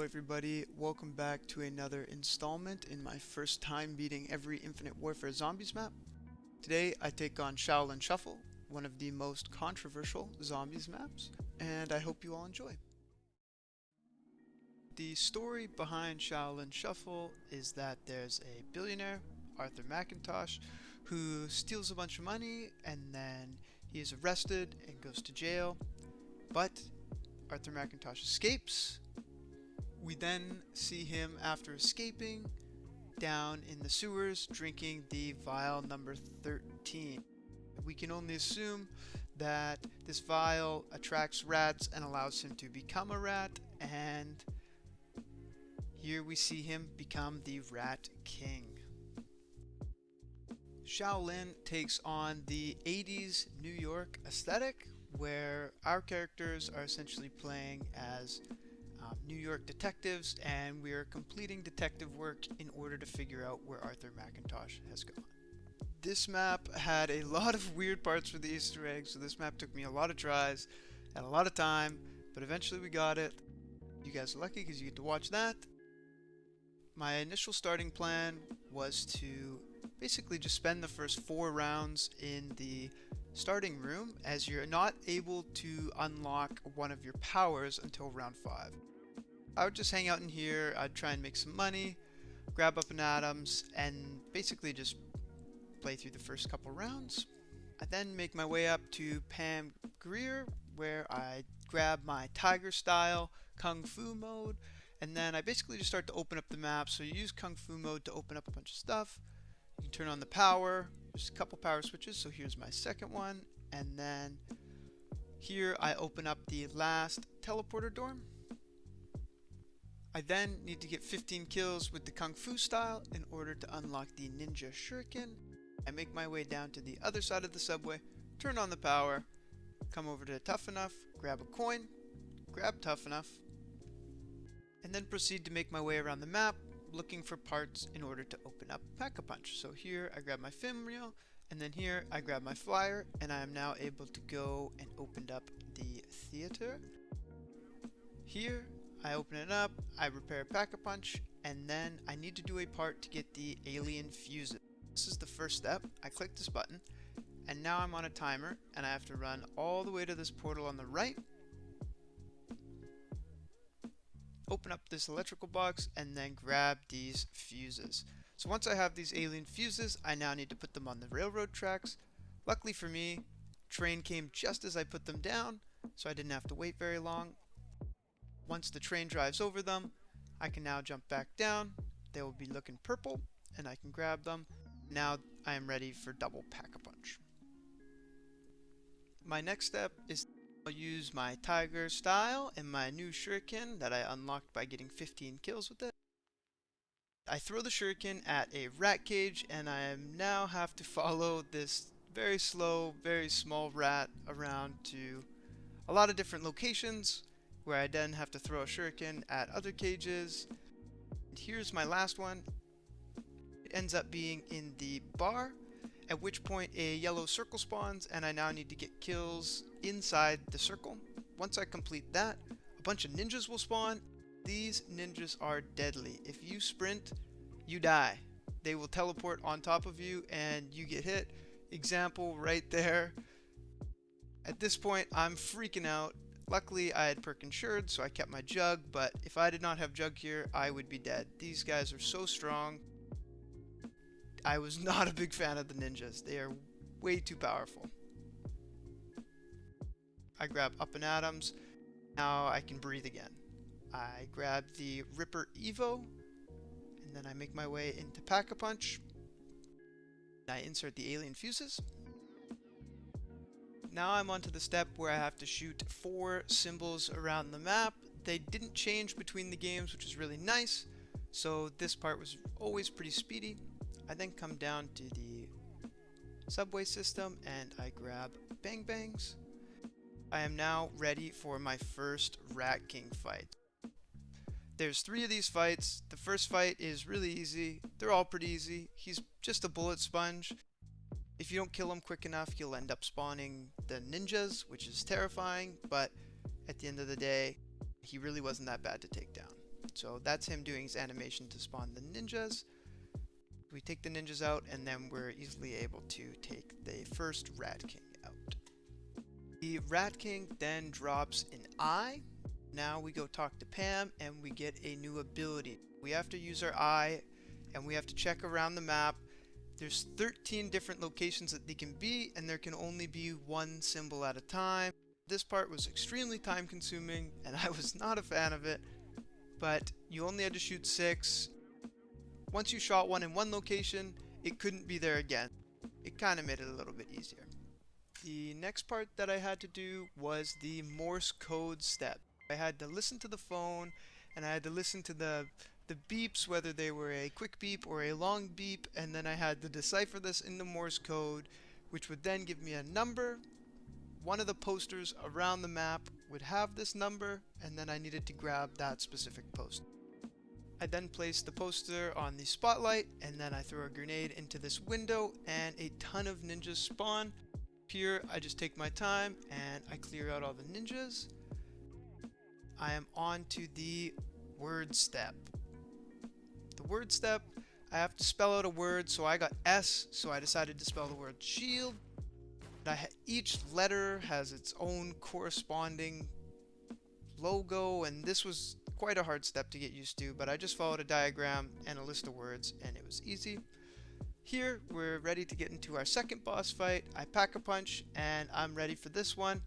Hello everybody, welcome back to another installment in my first time beating every Infinite Warfare Zombies map. Today I take on Shaolin Shuffle, one of the most controversial zombies maps, and I hope you all enjoy. The story behind Shaolin Shuffle is that there's a billionaire, Arthur McIntosh, who steals a bunch of money and then he is arrested and goes to jail, but Arthur McIntosh escapes. We then see him after escaping down in the sewers drinking the vial number 13. We can only assume that this vial attracts rats and allows him to become a rat, and here we see him become the Rat King. Shaolin takes on the 80s New York aesthetic, where our characters are essentially playing as New York detectives, and we are completing detective work in order to figure out where Arthur McIntosh has gone. This map had a lot of weird parts for the Easter eggs, so this map took me a lot of tries and a lot of time, but eventually we got it. You guys are lucky because you get to watch that. My initial starting plan was to basically just spend the first 4 rounds in the starting room, as you're not able to unlock one of your powers until round 5. I would just hang out in here, I'd try and make some money, grab up an atoms, and basically just play through the first couple rounds. I then make my way up to Pam Grier, where I grab my Tiger style Kung Fu mode, and then I basically just start to open up the map. So you use Kung Fu mode to open up a bunch of stuff. You can turn on the power, there's a couple power switches, so here's my second one, and then here I open up the last teleporter door. I then need to get 15 kills with the Kung Fu style in order to unlock the Ninja Shuriken. I make my way down to the other side of the subway, turn on the power, come over to Tough Enough, grab a coin, grab Tough Enough, and then proceed to make my way around the map looking for parts in order to open up Pack-a-Punch. So here I grab my film reel, and then here I grab my flyer, and I am now able to go and open up the theater. Here I open it up, I repair Pack-a-Punch, and then I need to do a part to get the alien fuses. This is the first step. I click this button, and now I'm on a timer, and I have to run all the way to this portal on the right, open up this electrical box, and then grab these fuses. So once I have these alien fuses, I now need to put them on the railroad tracks. Luckily for me, train came just as I put them down, so I didn't have to wait very long. Once the train drives over them, I can now jump back down. They will be looking purple, and I can grab them. Now I am ready for double Pack-a-Punch. My next step is I'll use my Tiger style and my new Shuriken that I unlocked by getting 15 kills with it. I throw the Shuriken at a rat cage, and I now have to follow this very slow, very small rat around to a lot of different locations, where I then have to throw a shuriken at other cages. And here's my last one. It ends up being in the bar, at which point a yellow circle spawns, and I now need to get kills inside the circle. Once I complete that, a bunch of ninjas will spawn. These ninjas are deadly. If you sprint, you die. They will teleport on top of you and you get hit. Example right there. At this point, I'm freaking out. Luckily, I had perk insured, so I kept my jug, but if I did not have jug here, I would be dead. These guys are so strong. I was not a big fan of the ninjas. They are way too powerful. I grab up and atoms. Now I can breathe again. I grab the Ripper Evo, and then I make my way into Pack-a-Punch. I insert the alien fuses. Now I'm onto the step where I have to shoot 4 symbols around the map. They didn't change between the games, which is really nice, so this part was always pretty speedy. I then come down to the subway system and I grab Bang Bangs. I am now ready for my first Rat King fight. There's 3 of these fights. The first fight is really easy. They're all pretty easy. He's just a bullet sponge. If you don't kill him quick enough, you'll end up spawning the ninjas, which is terrifying, but at the end of the day, he really wasn't that bad to take down. So that's him doing his animation to spawn the ninjas. We take the ninjas out, and then we're easily able to take the first Rat King out. The Rat King then drops an eye. Now we go talk to Pam, and we get a new ability. We have to use our eye, and we have to check around the map. There's 13 different locations that they can be, and there can only be one symbol at a time. This part was extremely time consuming, and I was not a fan of it, but you only had to shoot 6. Once you shot one in one location, it couldn't be there again. It kind of made it a little bit easier. The next part that I had to do was the Morse code step. I had to listen to the phone, and I had to listen to the beeps, whether they were a quick beep or a long beep, and then I had to decipher this into Morse code, which would then give me a number. One of the posters around the map would have this number, and then I needed to grab that specific poster. I then place the poster on the spotlight, and then I throw a grenade into this window, and a ton of ninjas spawn. Here I just take my time and I clear out all the ninjas. I am on to the word step. The word step, I have to spell out a word, so I got S, so I decided to spell the word shield. Each letter has its own corresponding logo, and this was quite a hard step to get used to, but I just followed a diagram and a list of words, and it was easy. Here, we're ready to get into our second boss fight. I pack a punch, and I'm ready for this one.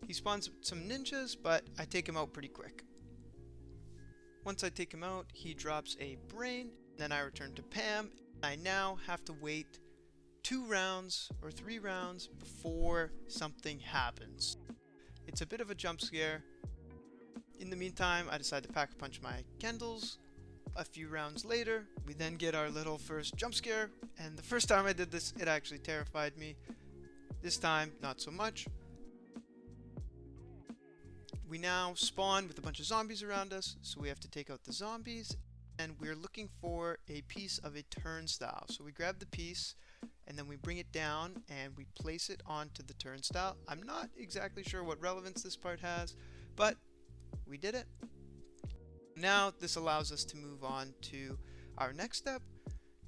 He spawns some ninjas, but I take him out pretty quick. Once I take him out, he drops a brain, then I return to Pam. I now have to wait 2 rounds or 3 rounds before something happens. It's a bit of a jump scare. In the meantime, I decide to pack a punch my Kendalls. A few rounds later, we then get our little first jump scare, and the first time I did this, it actually terrified me. This time, not so much. We now spawn with a bunch of zombies around us, so we have to take out the zombies, and we're looking for a piece of a turnstile. So we grab the piece, and then we bring it down, and we place it onto the turnstile. I'm not exactly sure what relevance this part has, but we did it. Now this allows us to move on to our next step,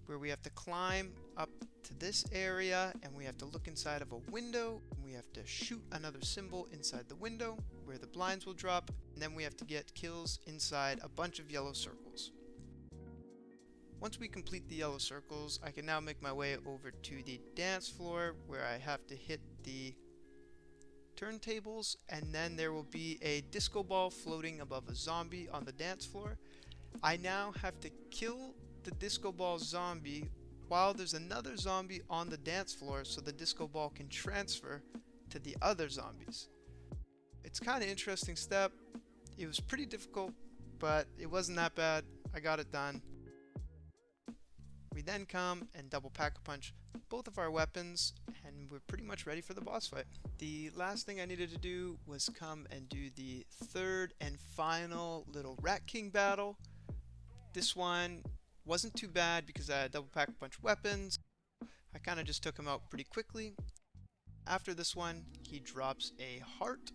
where we have to climb up to this area, and we have to look inside of a window, and we have to shoot another symbol inside the window where the blinds will drop, and then we have to get kills inside a bunch of yellow circles. Once we complete the yellow circles, I can now make my way over to the dance floor, where I have to hit the turntables, and then there will be a disco ball floating above a zombie on the dance floor. I now have to kill the disco ball zombie while there's another zombie on the dance floor, so the disco ball can transfer to the other zombies. It's kind of interesting step. It was pretty difficult, but it wasn't that bad. I got it done. We then come and double pack a punch both of our weapons, and we're pretty much ready for the boss fight. The last thing I needed to do was come and do the third and final little Rat King battle. This one wasn't too bad because I had double pack a bunch of weapons. I kind of just took him out pretty quickly. After this one, he drops a heart.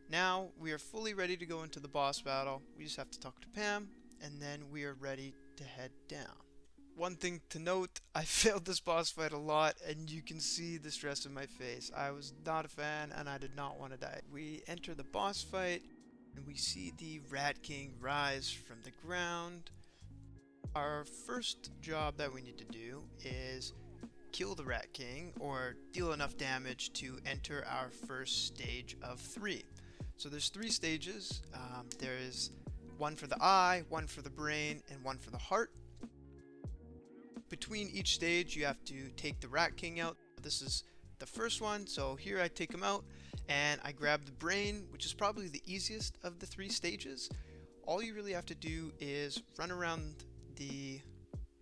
Now we are fully ready to go into the boss battle. We just have to talk to Pam, and then we are ready to head down. One thing to note, I failed this boss fight a lot, and you can see the stress in my face. I was not a fan, and I did not want to die. We enter the boss fight, and we see the Rat King rise from the ground. Our first job that we need to do is kill the Rat King, or deal enough damage to enter our first stage of 3. So there's 3 stages. There is one for the eye, one for the brain, and one for the heart. Between each stage, you have to take the Rat King out. This is the first one, so here I take him out, and I grab the brain, which is probably the easiest of the 3 stages. All you really have to do is run around the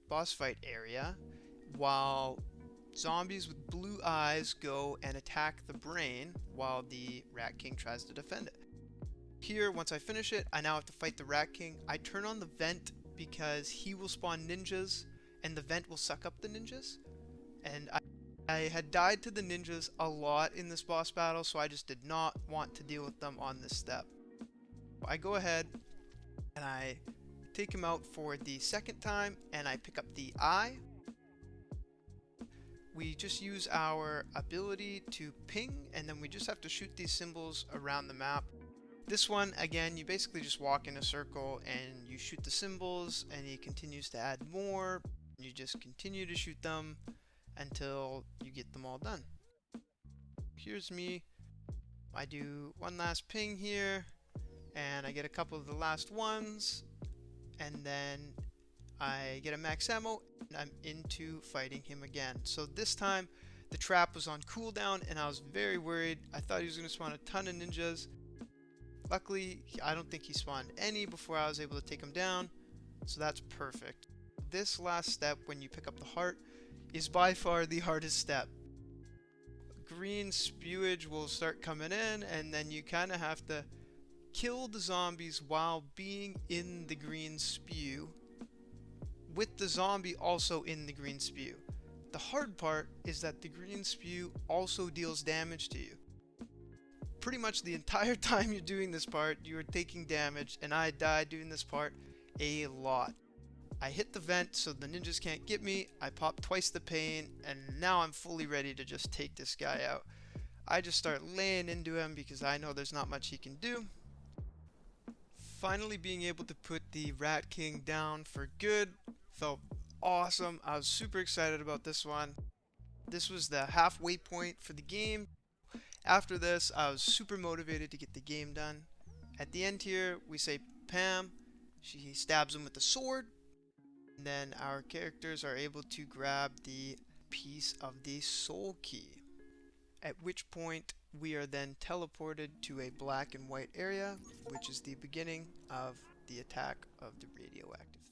boss fight area while zombies with blue eyes go and attack the brain while the Rat King tries to defend it. Here, once I finish it, I now have to fight the Rat King. I turn on the vent because he will spawn ninjas, and the vent will suck up the ninjas. And I had died to the ninjas a lot in this boss battle, so I just did not want to deal with them on this step. I go ahead and and I take him out for the second time, and I pick up the eye. We just use our ability to ping, and then we just have to shoot these symbols around the map. This one, again, you basically just walk in a circle and you shoot the symbols, and he continues to add more. You just continue to shoot them until you get them all done. Here's me. I do one last ping here, and I get a couple of the last ones, and then I get a max ammo, and I'm into fighting him again. So this time, the trap was on cooldown, and I was very worried. I thought he was going to spawn a ton of ninjas. Luckily, I don't think he spawned any before I was able to take him down, so that's perfect. This last step, when you pick up the heart, is by far the hardest step. Green spewage will start coming in, and then you kind of have to kill the zombies while being in the green spew, with the zombie also in the green spew. The hard part is that the green spew also deals damage to you. Pretty much the entire time you're doing this part, you are taking damage, and I died doing this part a lot. I hit the vent so the ninjas can't get me, I popped twice the pain, and now I'm fully ready to just take this guy out. I just start laying into him because I know there's not much he can do. Finally being able to put the Rat King down for good felt awesome. I was super excited about this one. This was the halfway point for the game. After this, I was super motivated to get the game done. At the end here, we say Pam. She stabs him with the sword. And then our characters are able to grab the piece of the soul key. At which point, we are then teleported to a black and white area, which is the beginning of the attack of the radioactive